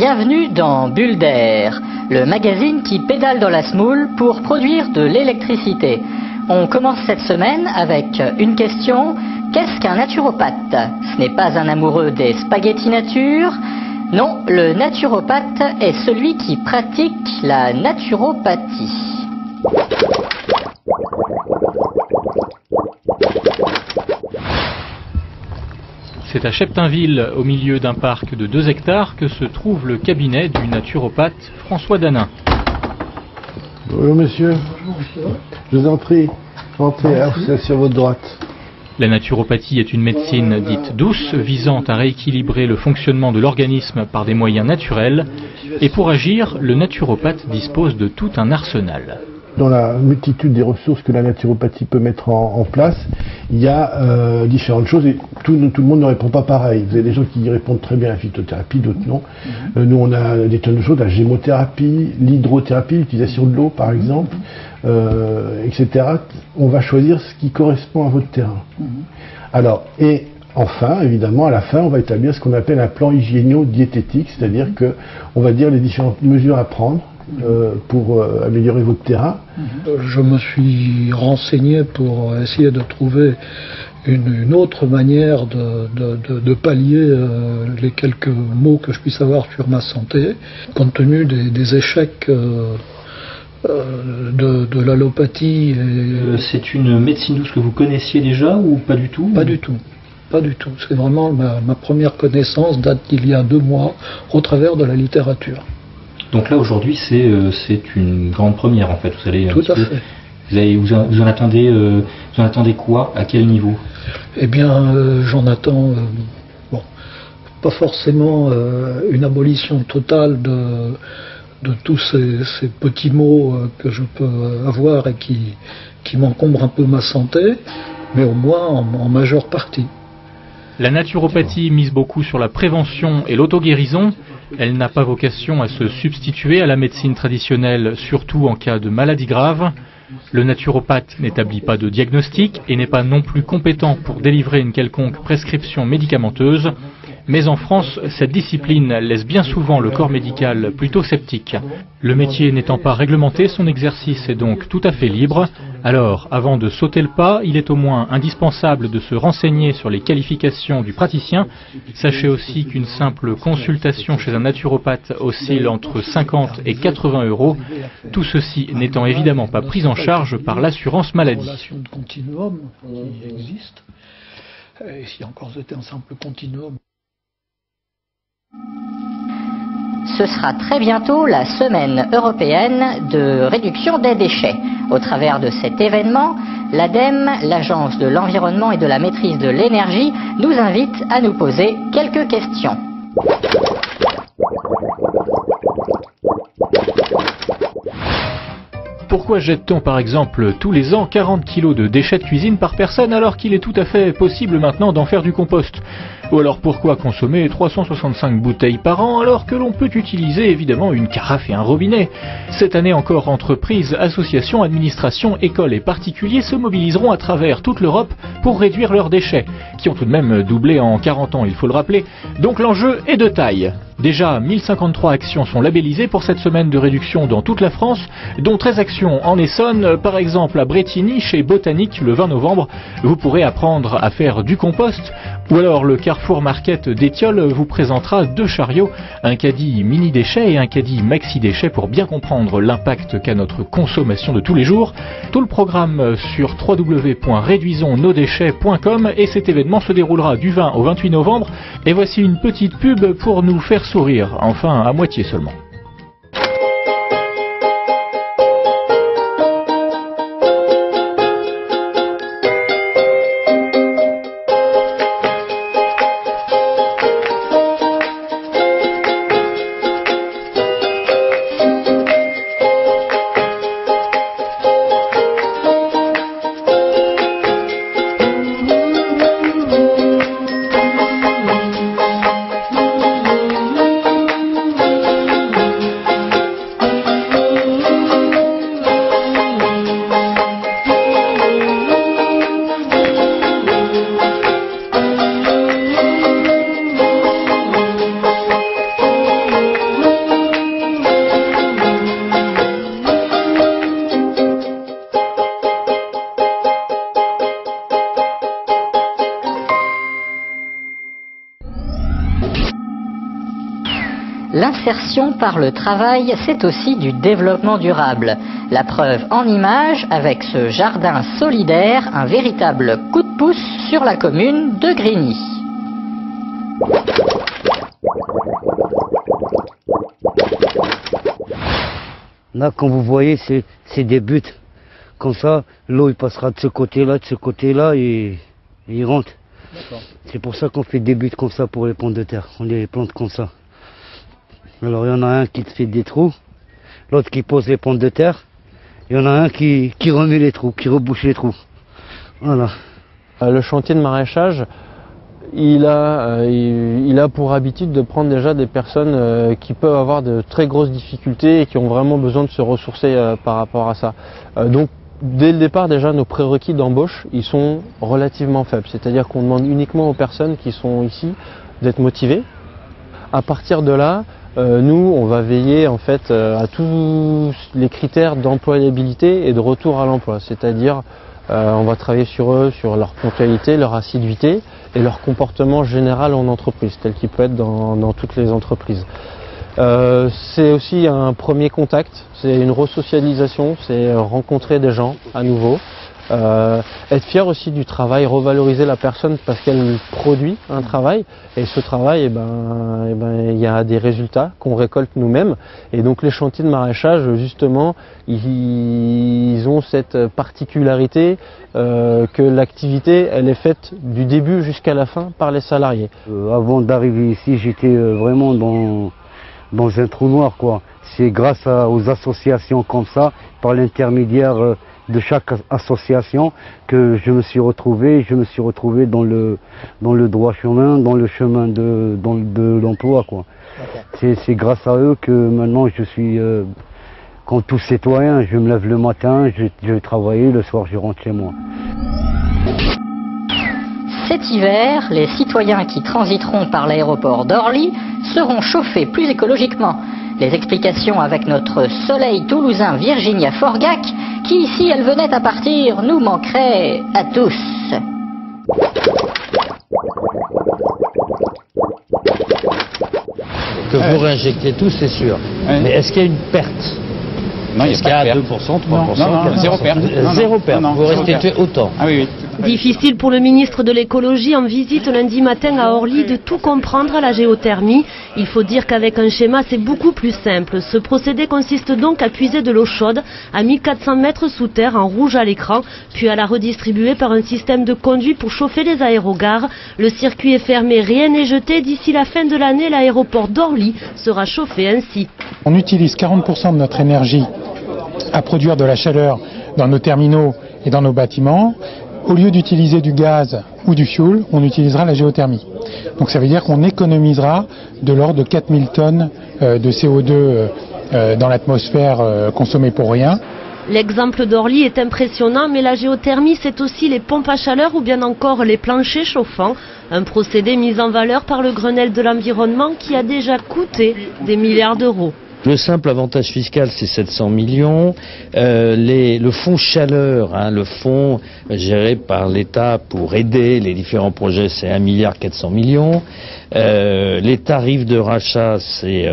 Bienvenue dans Bulle d'air, le magazine qui pédale dans la semoule pour produire de l'électricité. On commence cette semaine avec une question. Qu'est-ce qu'un naturopathe? Ce n'est pas un amoureux des spaghettis nature. Non, le naturopathe est celui qui pratique la naturopathie. C'est à Cheptainville, au milieu d'un parc de 2 hectares, que se trouve le cabinet du naturopathe François Danin. Bonjour monsieur. Bonjour monsieur. Je vous en prie, entrez, vous êtes sur votre droite. La naturopathie est une médecine dite douce, visant à rééquilibrer le fonctionnement de l'organisme par des moyens naturels. Et pour agir, le naturopathe dispose de tout un arsenal. Dans la multitude des ressources que la naturopathie peut mettre en place, il y a différentes choses et tout le monde ne répond pas pareil. Vous avez des gens qui répondent très bien à la phytothérapie, d'autres non. Nous, on a des tonnes de choses, la gémothérapie, l'hydrothérapie, l'utilisation de l'eau par exemple, etc. On va choisir ce qui correspond à votre terrain. Alors, et enfin, évidemment, à la fin, on va établir ce qu'on appelle un plan hygiéno-diététique, c'est-à-dire qu'on va dire les différentes mesures à prendre pour améliorer votre terrain. Je me suis renseigné pour essayer de trouver une autre manière de pallier les quelques maux que je puisse avoir sur ma santé, compte tenu des échecs de l'allopathie. C'est une médecine douce que vous connaissiez déjà ou pas du tout? Pas du tout. Pas du tout. C'est vraiment ma première connaissance, date d'il y a 2 mois, au travers de la littérature. Donc là aujourd'hui c'est une grande première en fait. Vous allez tout à fait. Vous en attendez quoi? À quel niveau? Eh bien j'en attends pas forcément une abolition totale de tous ces petits maux que je peux avoir et qui m'encombrent un peu ma santé, mais au moins en majeure partie. La naturopathie mise beaucoup sur la prévention et l'auto-guérison. Elle n'a pas vocation à se substituer à la médecine traditionnelle, surtout en cas de maladie grave. Le naturopathe n'établit pas de diagnostic et n'est pas non plus compétent pour délivrer une quelconque prescription médicamenteuse. Mais en France, cette discipline laisse bien souvent le corps médical plutôt sceptique. Le métier n'étant pas réglementé, son exercice est donc tout à fait libre. Alors, avant de sauter le pas, il est au moins indispensable de se renseigner sur les qualifications du praticien. Sachez aussi qu'une simple consultation chez un naturopathe oscille entre 50 et 80 €, tout ceci n'étant évidemment pas pris en charge par l'assurance maladie. De continuum qui existe. Et si encore c'était un simple continuum. Ce sera très bientôt la semaine européenne de réduction des déchets. Au travers de cet événement, l'ADEME, l'Agence de l'environnement et de la maîtrise de l'énergie, nous invite à nous poser quelques questions. Pourquoi jette-t-on par exemple tous les ans 40 kg de déchets de cuisine par personne alors qu'il est tout à fait possible maintenant d'en faire du compost? Ou alors pourquoi consommer 365 bouteilles par an alors que l'on peut utiliser évidemment une carafe et un robinet? Cette année encore, entreprises, associations, administrations, écoles et particuliers se mobiliseront à travers toute l'Europe pour réduire leurs déchets, qui ont tout de même doublé en 40 ans, il faut le rappeler. Donc l'enjeu est de taille. Déjà, 1053 actions sont labellisées pour cette semaine de réduction dans toute la France, dont 13 actions en Essonne. Par exemple, à Bretigny, chez Botanique, le 20 novembre, vous pourrez apprendre à faire du compost. Ou alors le Carrefour Market d'Étiole vous présentera 2 chariots, un caddie mini-déchets et un caddie maxi-déchets pour bien comprendre l'impact qu'a notre consommation de tous les jours. Tout le programme sur www.réduisonsnosdéchets.com et cet événement se déroulera du 20 au 28 novembre. Et voici une petite pub pour nous faire sourire, enfin à moitié seulement. L'insertion par le travail, c'est aussi du développement durable. La preuve en images avec ce jardin solidaire, un véritable coup de pouce sur la commune de Grigny. Là, comme vous voyez, c'est des buts. Comme ça, l'eau il passera de ce côté-là, et il rentre. C'est pour ça qu'on fait des buts comme ça pour les pommes de terre. On les plante comme ça. Alors il y en a un qui fait des trous, l'autre qui pose les pommes de terre. Il y en a un qui remet les trous, qui rebouche les trous. Voilà. Le chantier de maraîchage, il a pour habitude de prendre déjà des personnes qui peuvent avoir de très grosses difficultés et qui ont vraiment besoin de se ressourcer par rapport à ça. Donc dès le départ déjà nos prérequis d'embauche ils sont relativement faibles, c'est-à-dire qu'on demande uniquement aux personnes qui sont ici d'être motivées. À partir de là, nous on va veiller en fait à tous les critères d'employabilité et de retour à l'emploi, c'est-à-dire on va travailler sur eux, sur leur ponctualité, leur assiduité et leur comportement général en entreprise, tel qu'il peut être dans toutes les entreprises. C'est aussi un premier contact, c'est une resocialisation, c'est rencontrer des gens à nouveau, être fier aussi du travail, revaloriser la personne parce qu'elle produit un travail, et ce travail, il y a des résultats qu'on récolte nous-mêmes, et donc les chantiers de maraîchage justement ils ont cette particularité que l'activité elle est faite du début jusqu'à la fin par les salariés. Avant d'arriver ici, j'étais vraiment dans un trou noir, quoi. C'est grâce aux associations comme ça, par l'intermédiaire de chaque association, que je me suis retrouvé dans le droit chemin, dans le chemin de l'emploi, quoi. Okay. C'est grâce à eux que maintenant je suis comme tout citoyen, je me lève le matin, je vais travailler, le soir je rentre chez moi. Cet hiver, les citoyens qui transiteront par l'aéroport d'Orly seront chauffés plus écologiquement. Les explications avec notre soleil toulousain Virginia Forgac, qui, si elle venait à partir, nous manquerait à tous. Que vous réinjectez tout, c'est sûr. Oui. Mais est-ce qu'il y a une perte? Non, il y a pas de 2%, 3%, zéro perte. Zéro perte, vous restez autant. Ah oui, oui. Difficile pour le ministre de l'écologie en visite lundi matin à Orly de tout comprendre à la géothermie. Il faut dire qu'avec un schéma c'est beaucoup plus simple. Ce procédé consiste donc à puiser de l'eau chaude à 1400 mètres sous terre en rouge à l'écran, puis à la redistribuer par un système de conduit pour chauffer les aérogares. Le circuit est fermé, rien n'est jeté. D'ici la fin de l'année, l'aéroport d'Orly sera chauffé ainsi. On utilise 40% de notre énergie à produire de la chaleur dans nos terminaux et dans nos bâtiments. Au lieu d'utiliser du gaz ou du fioul, on utilisera la géothermie. Donc ça veut dire qu'on économisera de l'ordre de 4000 tonnes de CO2 dans l'atmosphère consommée pour rien. L'exemple d'Orly est impressionnant, mais la géothermie, c'est aussi les pompes à chaleur ou bien encore les planchers chauffants. Un procédé mis en valeur par le Grenelle de l'environnement qui a déjà coûté des milliards d'euros. Le simple avantage fiscal, c'est 700 millions. Le fonds chaleur, le fonds géré par l'État pour aider les différents projets, c'est 1,4 milliard. Les tarifs de rachat, c'est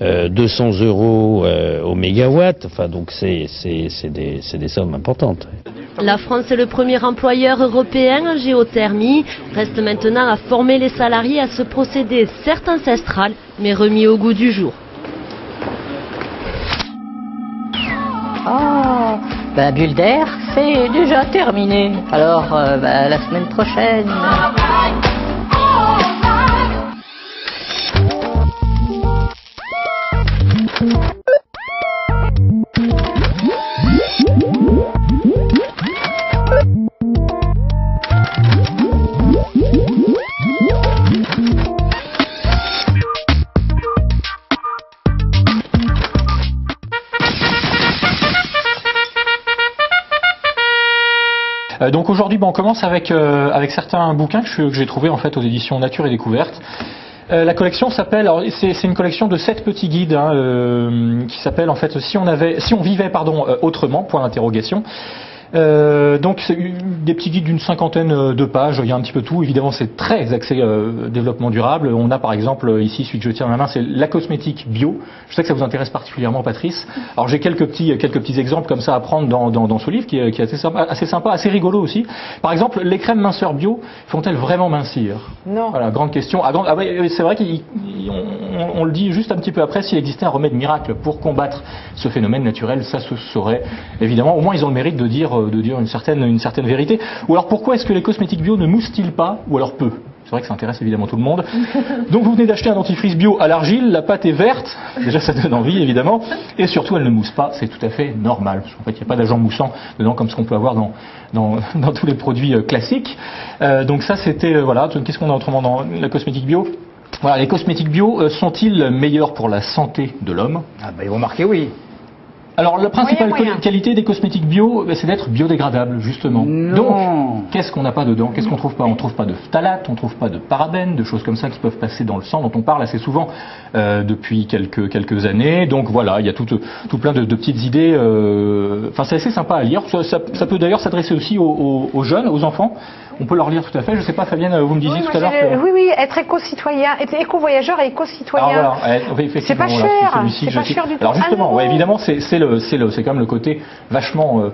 200 € au mégawatt. Enfin, donc c'est des sommes importantes. La France est le premier employeur européen en géothermie. Reste maintenant à former les salariés à ce procédé, certes ancestral, mais remis au goût du jour. Oh, Bulle d'air, c'est déjà terminé. Alors, la semaine prochaine. Donc aujourd'hui, on commence avec certains bouquins que j'ai trouvés en fait aux éditions Nature et Découverte. La collection s'appelle, c'est une collection de 7 petits guides qui s'appelle en fait si on vivait autrement, point d'interrogation. Donc c'est des petits guides d'une cinquantaine de pages, il y a un petit peu tout, évidemment c'est très axé développement durable. On a par exemple ici, celui que je tiens dans la main, c'est la cosmétique bio. Je sais que ça vous intéresse particulièrement, Patrice. Alors j'ai quelques petits exemples comme ça à prendre dans ce livre qui est assez sympa, assez rigolo aussi. Par exemple, les crèmes minceurs bio font-elles vraiment mincir? Non. Voilà, grande question. C'est vrai qu'on le dit juste un petit peu après, s'il existait un remède miracle pour combattre ce phénomène naturel, ça se saurait. Évidemment, au moins ils ont le mérite de dire une certaine vérité. Ou alors pourquoi est-ce que les cosmétiques bio ne moussent-ils pas, ou alors peu? C'est vrai que ça intéresse évidemment tout le monde. Donc vous venez d'acheter un dentifrice bio à l'argile, la pâte est verte, déjà ça donne envie évidemment, et surtout elle ne mousse pas, c'est tout à fait normal. En fait il n'y a pas d'agent moussant dedans comme ce qu'on peut avoir dans tous les produits classiques. Donc ça c'était, voilà, qu'est-ce qu'on a autrement dans la cosmétique bio? Voilà, les cosmétiques bio sont-ils meilleurs pour la santé de l'homme? Ah bah ils vont marquer oui. Alors la principale qualité des cosmétiques bio, c'est d'être biodégradables justement. Non. Donc qu'est-ce qu'on n'a pas dedans? Qu'est-ce qu'on trouve pas? On trouve pas de phtalates, on trouve pas de parabènes, de choses comme ça qui peuvent passer dans le sang, dont on parle assez souvent depuis quelques années. Donc voilà, il y a tout plein de petites idées. Enfin c'est assez sympa à lire. Ça peut d'ailleurs s'adresser aussi aux jeunes, aux enfants. On peut leur lire tout à fait. Je sais pas, Fabienne, vous me disiez tout à l'heure. Oui, être éco-citoyen, être éco-voyageur et éco-citoyen. C'est pas cher. C'est pas cher du tout. Alors justement, ouais, évidemment, c'est quand même le côté vachement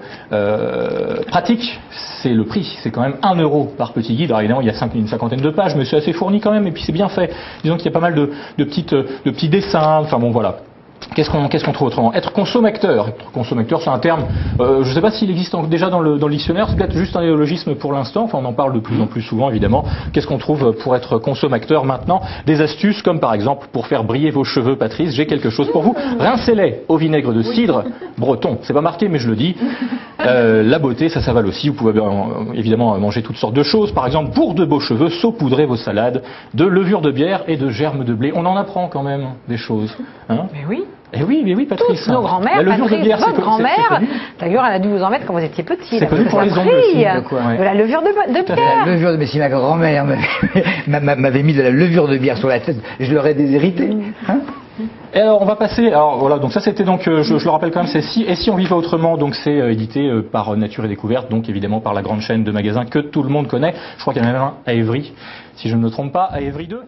pratique. C'est le prix. C'est quand même 1 € par petit guide. Alors évidemment, il y a une cinquantaine de pages, mais c'est assez fourni quand même. Et puis c'est bien fait. Disons qu'il y a pas mal de petits dessins. Enfin bon, voilà. Qu'est-ce qu'on trouve autrement? Être consommateur. Être consommateur, c'est un terme, je ne sais pas s'il existe déjà dans le dictionnaire, c'est peut-être juste un néologisme pour l'instant, enfin on en parle de plus en plus souvent évidemment. Qu'est-ce qu'on trouve pour être consommateur maintenant? Des astuces comme par exemple pour faire briller vos cheveux, Patrice, j'ai quelque chose pour vous. Rincez-les au vinaigre de cidre breton, c'est pas marqué mais je le dis. La beauté, ça s'avale aussi, vous pouvez évidemment manger toutes sortes de choses. Par exemple, pour de beaux cheveux, saupoudrez vos salades de levure de bière et de germes de blé. On en apprend quand même des choses. Hein? Mais oui. Eh oui, mais oui, Patrice. Toutes nos grand-mères, la levure de bière, votre grand-mère, d'ailleurs, elle a dû vous en mettre quand vous étiez petit. C'est connu pour les ongles aussi. De la levure de bière. La levure de bière, si ma grand-mère m'avait mis de la levure de bière sur la tête, je l'aurais déshérité. Hein? Et alors on va passer, alors voilà, donc ça c'était donc, je le rappelle quand même, c'est Et si on vivait autrement, donc c'est édité par Nature et Découverte, donc évidemment par la grande chaîne de magasins que tout le monde connaît. Je crois qu'il y en a même un à Évry, si je ne me trompe pas, à Évry 2.